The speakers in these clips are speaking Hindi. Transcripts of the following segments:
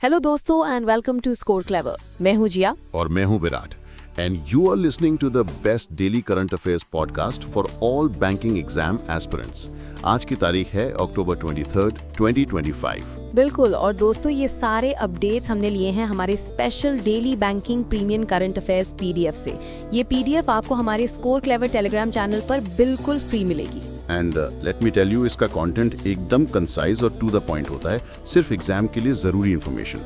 हेलो दोस्तों and welcome to Score Clever. मैं हूं जिया और मैं हूं Virat and you are listening to the best daily current affairs podcast for all banking exam aspirants. आज की तारीख है अक्टूबर 23, 2025। बिल्कुल। और दोस्तों ये सारे अपडेट्स हमने लिए हैं हमारे special daily banking premium current affairs PDF से। ये पीडीएफ आपको हमारे स्कोर क्लेवर टेलीग्राम चैनल पर बिल्कुल फ्री मिलेगी। And let me tell you, इसका कंटेंट एकदम कंसाइज और टू द पॉइंट होता है, सिर्फ एग्जाम के लिए जरूरी इंफॉर्मेशन।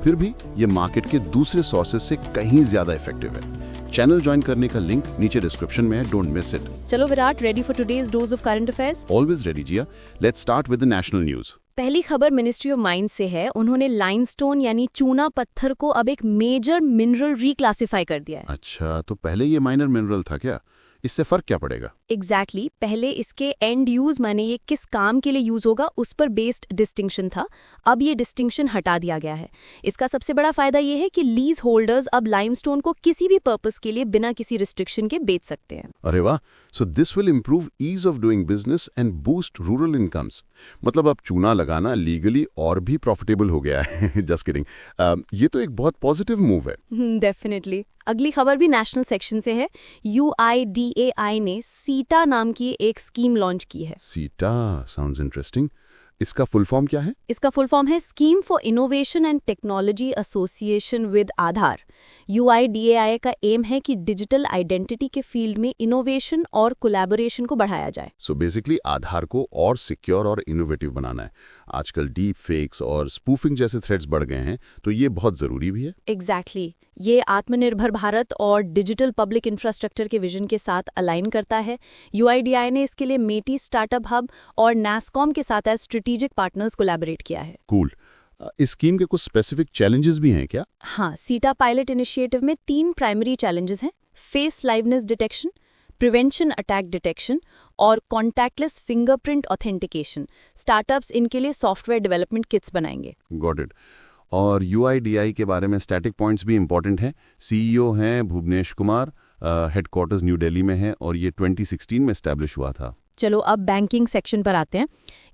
फिर भी ये मार्केट के दूसरे सोर्सेज से कहीं ज्यादा इफेक्टिव है। चैनल ज्वाइन करने का लिंक नीचे डिस्क्रिप्शन में है, डोंट मिस इट। चलो Virat, ready for today's dose of current affairs? Always ready Jiya. Let's start with the national news. पहली खबर मिनिस्ट्री ऑफ माइंस से है। उन्होंने लाइमस्टोन यानी चूना पत्थर को अब एक मेजर मिनरल रिक्लासिफाई कर दिया है। अच्छा, तो पहले ये माइनर मिनरल था क्या? इससे फर्क क्या पड़ेगा? एग्जैक्टली पहले इसके एंड यूज माने ये किस काम के लिए यूज होगा उस पर बेस्ड डिस्टिंक्शन था। अब ये डिस्टिंक्शन हटा दिया गया है। इसका सबसे बड़ा फायदा ये है कि लीज होल्डर्स अब लाइमस्टोन को किसी भी पर्पस के लिए बिना किसी रिस्ट्रिक्शन के बेच सकते हैं। अरे वाह, so this will improve ease of doing business and boost rural incomes. मतलब अब चूना लगाना लीगली और भी प्रॉफिटेबल हो गया है। Just kidding. ये तो एक बहुत पॉजिटिव मूव है। डेफिनेटली। अगली खबर भी नेशनल सेक्शन से है। UIDAI ने सीटा नाम की एक स्कीम लॉन्च की है। सीटा साउंड्स इंटरेस्टिंग। इसका फुल फॉर्म क्या है? इसका फुल फॉर्म है scheme for innovation and technology association with Aadhaar. UIDAI का एम है कि डिजिटल आइडेंटिटी के फील्ड में इनोवेशन और कोलैबोरेशन को बढ़ाया जाए। सो बेसिकली आधार को और सिक्योर और इनोवेटिव बनाना है। आजकल डीप फेक्स और स्पूफिंग जैसे थ्रेट्स बढ़ गए हैं, तो ये बहुत जरूरी भी है। एग्जैक्टली ये आत्मनिर्भर भारत और डिजिटल पब्लिक इंफ्रास्ट्रक्चर के विजन के साथ अलाइन करता है। UIDAI ने इसके लिए मेटी स्टार्टअप हब और NASSCOM के साथ एज स्ट्रेटेजिक पार्टनर्स कोलैबोरेट किया है। कूल। इस स्कीम के कुछ स्पेसिफिक चैलेंजेस भी हैं क्या? हाँ, सीटा पायलट इनिशिएटिव में 3 प्राइमरी चैलेंजेस हैं: face liveness detection, prevention attack detection और कॉन्टैक्टलेस फिंगरप्रिंट ऑथेंटिकेशन। स्टार्टअप्स इनके लिए सॉफ्टवेयर डेवलपमेंट किट्स बनाएंगे। Got it. और UIDAI के बारे में स्टैटिक पॉइंट्स भी इंपॉर्टेंट हैं। CEO हैं भुवनेश कुमार, हेडक्वार्टर्स न्यू दिल्ली में है और ये 2016 में एस्टैब्लिश हुआ था। चलो अब बैंकिंग सेक्शन पर आते हैं।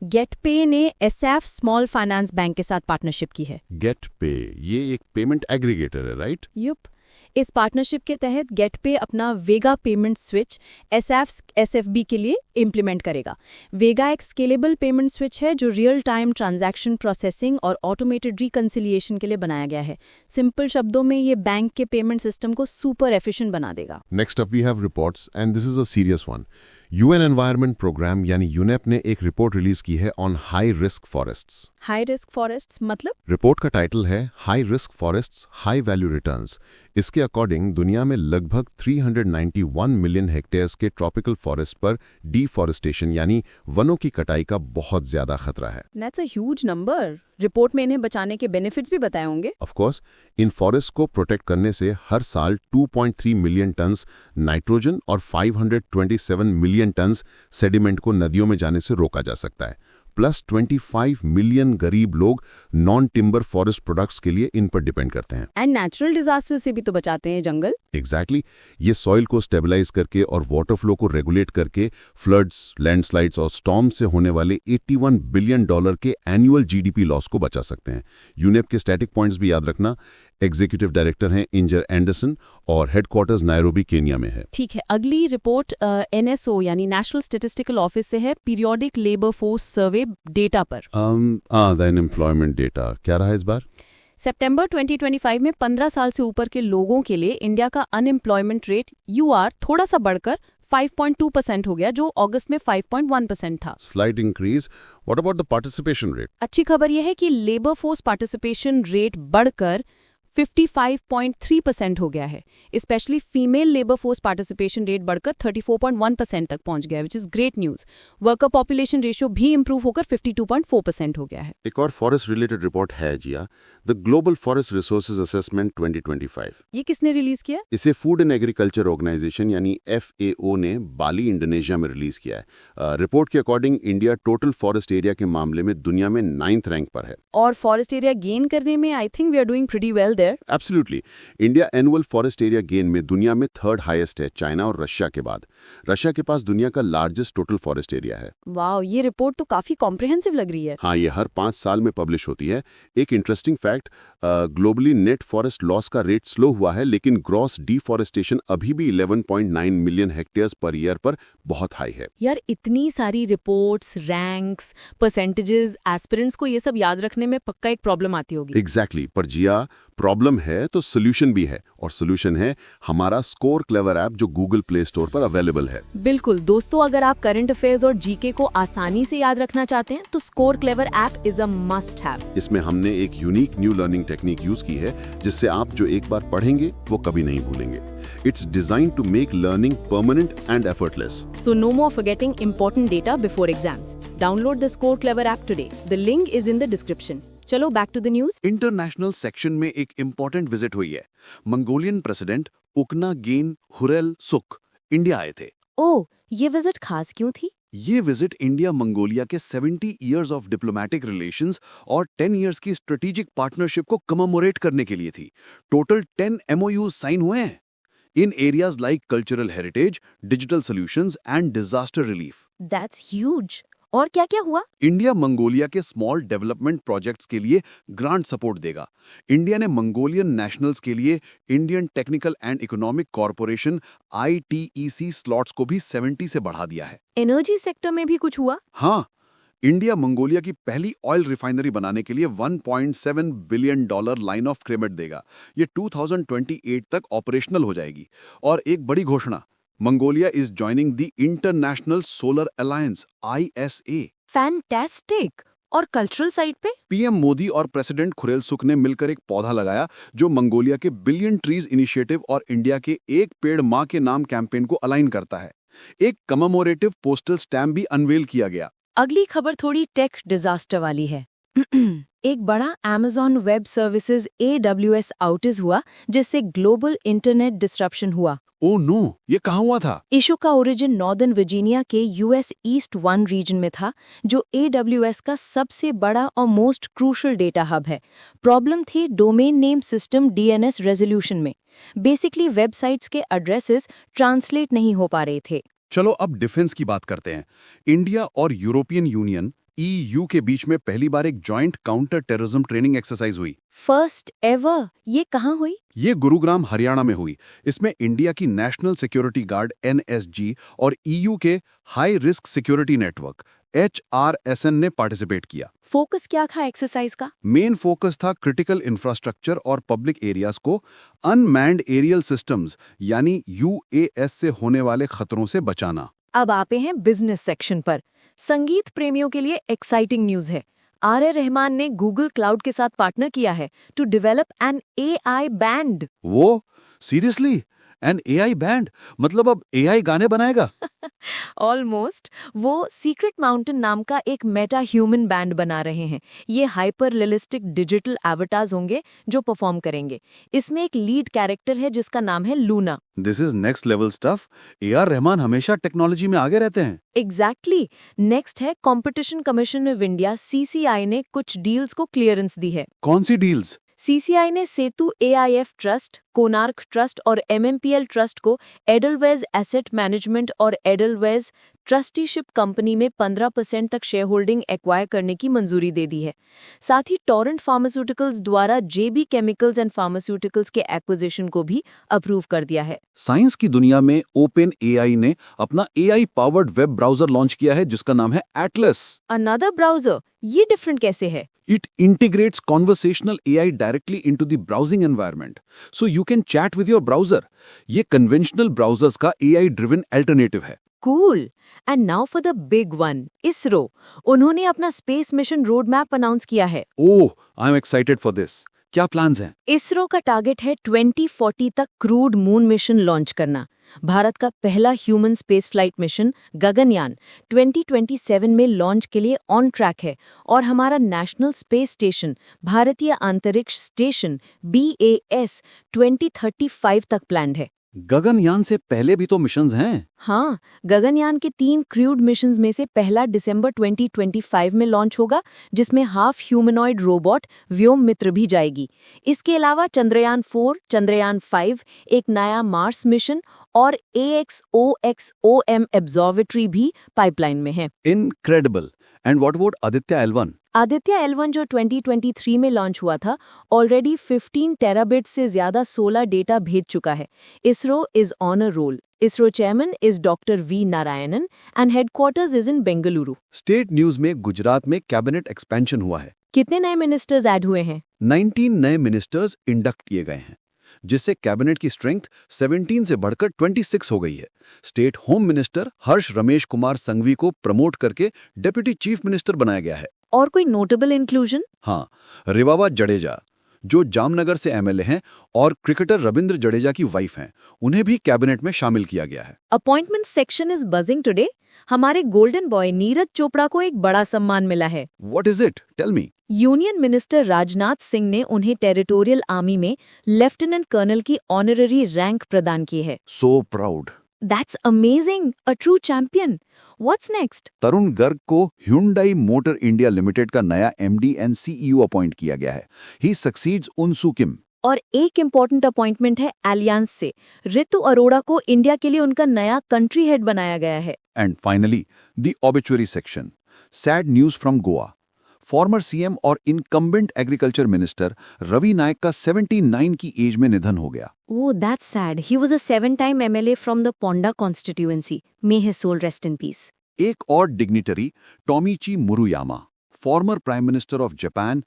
गेटपे ने एसएफ स्मॉल फाइनेंस बैंक के साथ पार्टनरशिप की है। गेटपे ये एक पेमेंट एग्रीगेटर है, राइट? युप। इस पार्टनरशिप के तहत गेटपे अपना वेगा पेमेंट स्विच SFB के लिए इम्प्लीमेंट करेगा। वेगा एक स्केलेबल पेमेंट स्विच है जो रियल टाइम ट्रांजैक्शन प्रोसेसिंग और ऑटोमेटेड रिकंसिलिएशन के लिए बनाया गया है। सिंपल शब्दों में ये बैंक के पेमेंट सिस्टम को सुपर एफिशिएंट बना देगा। Next up we have reports and this is a serious one. UN environment programme यानी UNEP ने एक रिपोर्ट रिलीज की है on high risk forests. High risk forests मतलब? रिपोर्ट का टाइटल है high risk forests high value returns. इसके अकॉर्डिंग दुनिया में लगभग 391 मिलियन हेक्टेयर्स के ट्रॉपिकल फॉरेस्ट पर डिफॉरेस्टेशन यानी वनों की कटाई का बहुत ज्यादा खतरा है। That's a huge number. Report में इन्हें बचाने के बेनिफिट्स भी बताए होंगे। ऑफ कोर्स, इन फॉरेस्ट को प्रोटेक्ट करने से हर साल 2.3 मिलियन टन्स नाइट्रोजन और 527 मिलियन टन्स सेडिमेंट को नदियों में जाने से रोका जा सकता है। प्लस 25 मिलियन गरीब लोग नॉन टिम्बर फॉरेस्ट प्रोडक्ट्स के लिए इन पर डिपेंड करते हैं। एंड नेचुरल डिजास्टर से भी तो बचाते हैं जंगल। एग्जैक्टली। ये सॉइल को स्टेबलाइज करके और वाटर फ्लो को रेगुलेट करके फ्लड्स, लैंडस्लाइड्स और स्टॉर्म से होने वाले $81 बिलियन के एनुअल GDP लॉस को बचा सकते हैं। UNEP के स्टैटिक पॉइंट्स भी याद रखना। एग्जीक्यूटिव डायरेक्टर हैं इंजर एंडरसन और हेडक्वार्टर्स नायरोबी केनिया में है। ठीक है। अगली रिपोर्ट NSO यानी नेशनल स्टैटिस्टिकल ऑफिस से है, periodic labour force survey data पर। द अनएम्प्लॉयमेंट डेटा क्या रहा इस बार? सितंबर 2025 में 15 साल से ऊपर के लोगों के लिए इंडिया का अनएम्प्लॉयमेंट रेट UR थोड़ा सा बढ़कर 5.2% हो गया, जो अगस्त में 5.1% था। Slight increase. What about the participation rate? अच्छी खबर यह है कि लेबर फोर्स पार्टिसिपेशन रेट बढ़कर 55.3% हो गया है। Specially female labour force participation rate बढ़कर 34.1% तक पहुंच गया है, which is great news. Worker population ratio भी इंप्रूव होकर 52.4% हो गया है। एक और फॉरेस्ट रिलेटेड रिपोर्ट है Jiya, the global forest resources assessment 2025। ये किसने रिलीज किया? इसे फूड एंड एग्रीकल्चर ऑर्गेनाइजेशन यानी FAO ने बाली इंडोनेशिया में रिलीज किया है। रिपोर्ट के according India total forest area के मामले में दुनिया में 9th रैंक पर है। और फॉरेस्ट एरिया गेन करने में I think we are doing pretty well there. there? Absolutely. India annual forest area gain में दुनिया में थर्ड हाईएस्ट है, चाइना और रशिया के बाद। रशिया के पास दुनिया का लार्जेस्ट टोटल फॉरेस्ट एरिया है। वाओ, ये रिपोर्ट तो काफी कॉम्प्रिहेंसिव लग रही है। हाँ, ये हर 5 साल में पब्लिश होती है। एक interesting fact, globally net forest loss का रेट स्लो हुआ है, लेकिन ग्रॉस डिफॉरेस्टेशन अभी भी 11.9 मिलियन हेक्टेयर्स पर ईयर पर बहुत हाई है। यार, इतनी सारी रिपोर्ट्स, रैंक्स, परसेंटेजेस, एस्पिरेंट्स को ये सब याद रखने में पक्का एक प्रॉब्लम आती होगी। एग्जैक्टली पर जिया, प्रॉब्लम है तो सोल्यूशन भी है, और सोल्यूशन है हमारा स्कोर क्लेवर ऐप जो गूगल प्ले स्टोर पर अवेलेबल है। बिल्कुल दोस्तों, अगर आप करंट अफेयर्स और जीके को आसानी से याद रखना चाहते हैं तो score clever app is a must have. इसमें हमने एक unique new learning technique use की है, जिससे आप जो एक बार पढ़ेंगे वो कभी नहीं भूलेंगे। It's design to make learning permanent and effortless. So no more forgetting important data before exams. Download the Score Clever app today. The link is in the description. चलो back to the news. International section में एक इम्पोर्टेंट विजिट हुई है। मंगोलियन प्रेसिडेंट उकनागेन खुरेलसुख इंडिया आए थे। ओह, ये विजिट खास क्यों थी? ये विजिट इंडिया मंगोलिया के 70 इयर्स ऑफ डिप्लोमेटिक रिलेशंस और 10 इयर्स की स्ट्रेटेजिक पार्टनरशिप को कमेमोरेट करने के लिए थी। टोटल 10 MOUs साइन हुए हैं in areas like cultural heritage, digital solutions and disaster relief. That's huge. और क्या-क्या हुआ? इंडिया मंगोलिया के स्मॉल डेवलपमेंट प्रोजेक्ट्स के लिए ग्रांट सपोर्ट देगा। इंडिया ने मंगोलियन नेशनल्स के लिए Indian technical and economic corporation ITEC slots को भी 70 से बढ़ा दिया है। एनर्जी सेक्टर में भी कुछ हुआ? हाँ, इंडिया मंगोलिया की पहली ऑयल रिफाइनरी बनाने के लिए $1.7 बिलियन लाइन ऑफ क्रेडिट देगा। ये 2028 तक ऑपरेशनल हो जाएगी। और एक बड़ी घोषणा, Mongolia is joining the international solar alliance ISA। Fantastic. और कल्चरल साइड पे? पीएम मोदी और प्रेसिडेंट खुरेलसुख ने मिलकर एक पौधा लगाया जो मंगोलिया के बिलियन ट्रीज इनिशिएटिव और इंडिया के एक पेड़ मां के नाम कैंपेन को अलाइन करता है। एक कमेमोरेटिव पोस्टल स्टैम्प भी अनवेल किया गया। अगली खबर थोड़ी टेक डिजास्टर वाली है। एक बड़ा Amazon web services AWS outage हुआ, जिससे ग्लोबल इंटरनेट डिसरप्शन हुआ। ओह नो, ये कहाँ हुआ था? इशू का ओरिजिन नॉर्दर्न वर्जीनिया के US ईस्ट 1 रीजन में था, जो AWS का सबसे बड़ा और मोस्ट क्रूशल डेटा हब है। प्रॉब्लम थी domain name system DNS resolution में। बेसिकली वेबसाइट्स के एड्रेसेस ट्रांसलेट नहीं हो पा रहे थे। चलो अब डिफेंस की बात करते हैं। इंडिया और यूरोपियन यूनियन EU के बीच में पहली बार एक joint counter terrorism training exercise हुई। First ever. ये कहाँ हुई? ये गुरुग्राम हरियाणा में हुई। इसमें इंडिया की नेशनल सिक्योरिटी गार्ड NSG और EU के high risk security network HRSN ने पार्टिसिपेट किया। फोकस क्या था एक्सरसाइज का? मेन फोकस था क्रिटिकल इंफ्रास्ट्रक्चर और पब्लिक एरियाज को अनमैन्ड एरियल सिस्टम्स यानी UAS से होने वाले खतरों से बचाना। अब आते हैं बिजनेस सेक्शन पर। संगीत प्रेमियों के लिए एक्साइटिंग न्यूज है। R.A. रहमान ने गूगल क्लाउड के साथ पार्टनर किया है to develop an AI band. वो सीरियसली एन AI बैंड? मतलब अब AI गाने बनाएगा? ऑलमोस्ट। वो सीक्रेट माउंटेन नाम का एक मेटा ह्यूमन बैंड बना रहे हैं। ये हाइपर रियलिस्टिक डिजिटल एवटार्स होंगे जो परफॉर्म करेंगे। इसमें एक लीड कैरेक्टर है जिसका नाम है Luna. This is next level stuff. AR Rahman हमेशा टेक्नोलॉजी में आगे रहते हैं। एग्जैक्टली। नेक्स्ट है competition commission of India CCI ने कुछ डील्स को क्लियरेंस दी है। कौन सी डील्स? CCI ने सेतु AIF ट्रस्ट, कोनार्क ट्रस्ट और MMPL ट्रस्ट को एडलवेज एसेट मैनेजमेंट और एडलवेज ट्रस्टीशिप कंपनी में 15% तक शेयर होल्डिंग एक्वायर करने की मंजूरी दे दी है। साथ ही टोरेंट फार्मास्यूटिकल्स द्वारा JB केमिकल्स एंड फार्मास्यूटिकल्स के एक्विजिशन को भी अप्रूव कर दिया है। साइंस की दुनिया में ओपन AI ने अपना AI powered web browser launch किया है जिसका नाम है एटलस। अनदर ब्राउजर, ये डिफरेंट कैसे है? It integrates conversational AI directly into the browsing environment, so you can chat with your browser. ये conventional browsers का AI-driven alternative है। Cool. And now for the big one, ISRO. उन्होंने अपना space mission road map announce किया है। Oh, I'm excited for this. क्या प्लान्स हैं? इसरो का टारगेट है 2040 तक क्रूड मून मिशन लॉन्च करना। भारत का पहला human space flight mission Gaganyaan 2027 में लॉन्च के लिए ऑन ट्रैक है और हमारा नेशनल स्पेस स्टेशन भारतीय अंतरिक्ष स्टेशन BAS 2035 तक प्लान्ड है। गगनयान से पहले भी तो मिशंस हैं। हाँ, गगनयान के 3 क्रूड मिशंस में से पहला दिसंबर 2025 में लॉन्च होगा, जिसमें हाफ ह्यूमनॉइड रोबोट व्योम मित्र भी जाएगी। इसके अलावा चंद्रयान 4, चंद्रयान 5, एक नया मार्स मिशन और AXOXOM ऑब्जर्वेटरी भी पाइपलाइन में है। Incredible. And what about Aditya L1? Aditya L1 जो 2023 में लॉन्च हुआ था, ऑलरेडी 15 टेराबिट से ज्यादा 16 डेटा भेज चुका है। ISRO is on a roll. ISRO chairman is doctor V Narayanan and headquarters is in Bengaluru. State news में गुजरात में कैबिनेट एक्सपेंशन हुआ है। कितने नए मिनिस्टर्स ऐड हुए हैं? 19 नए मिनिस्टर्स इंडक्ट किए गए हैं, जिससे कैबिनेट की स्ट्रेंथ 17 से बढ़कर 26 हो गई है। स्टेट होम मिनिस्टर हर्ष रमेश कुमार संघवी को प्रमोट करके डेप्यूटी चीफ मिनिस्टर बनाया गया है। और कोई नोटेबल इंक्लूजन? हाँ, रिवाबा जडेजा, जो जामनगर से MLA हैं और क्रिकेटर रविंद्र जडेजा की वाइफ हैं, उन्हें भी कैबिनेट में शामिल किया गया है। Appointment section is buzzing today. हमारे गोल्डन बॉय नीरज चोपड़ा को एक बड़ा सम्मान मिला है। What is it? Tell me. Union minister Rajnath Singh ने उन्हें टेरिटोरियल आर्मी में लेफ्टिनेंट कर्नल की ऑनररी रैंक प्रदान की है। So proud. That's amazing, a true champion. What's next? Tarun Garg को Hyundai मोटर इंडिया लिमिटेड का नया MD एंड CEO अपॉइंट किया गया है। ही सक्सीड्स उनसू किम। और एक इम्पॉर्टेंट अपॉइंटमेंट है एलियांस से। रितु अरोड़ा को इंडिया के लिए उनका नया कंट्री हेड बनाया गया है। And finally the obituary section. Sad news from Goa. Farmer CM और इनकम्बेंट एग्रीकल्चर मिनिस्टर रवि नायक का 79 की एज में निधन हो गया। Oh, that's sad. He was a 7-time MLA from the Ponda constituency. May his soul rest in peace. एक और dignitary Tomiichi Murayama, former prime minister of Japan,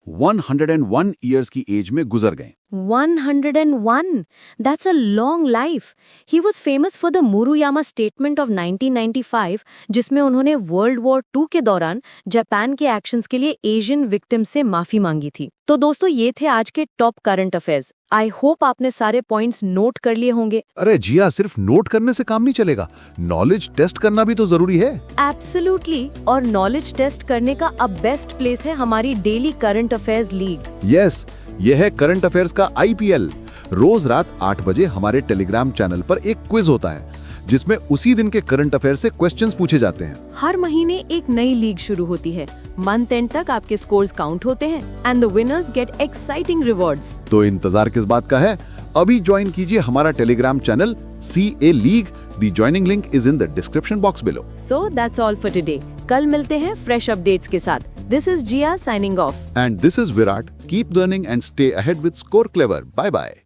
101 years की एज में गुजर गए। 101. That's a long life. He was famous for the Muruyama Statement of 1995, जिसमें उन्होंने वर्ल्ड वॉर 2 के दौरान जापान के एक्शंस के लिए एशियन विक्टिम से माफी मांगी थी। तो दोस्तों, ये थे आज के top current affairs. I hope आपने सारे पॉइंट्स नोट कर लिए होंगे। अरे जिया, सिर्फ नोट करने से काम नहीं चलेगा, नॉलेज टेस्ट करना भी तो जरूरी है। एब्सोल्युटली। और नॉलेज टेस्ट करने का अब बेस्ट प्लेस है हमारी daily current affairs league. Yes, यह है करंट अफेयर्स का IPL। रोज रात 8 बजे हमारे टेलीग्राम चैनल पर एक क्विज होता है, जिसमें उसी दिन के करंट अफेयर से क्वेश्चंस पूछे जाते हैं। हर महीने एक नई लीग शुरू होती है। मंथ एंड तक आपके स्कोर्स काउंट होते हैं and the winners gate exciting rewards. तो इंतजार किस बात का है? अभी ज्वाइन कीजिए हमारा Telegram channel CA league. The joining link is in the description box below. So that's all for today. कल मिलते हैं फ्रेश अपडेट्स के साथ। This is Jiya signing off and this is Virat. Keep learning and stay ahead with Score Clever. Bye bye.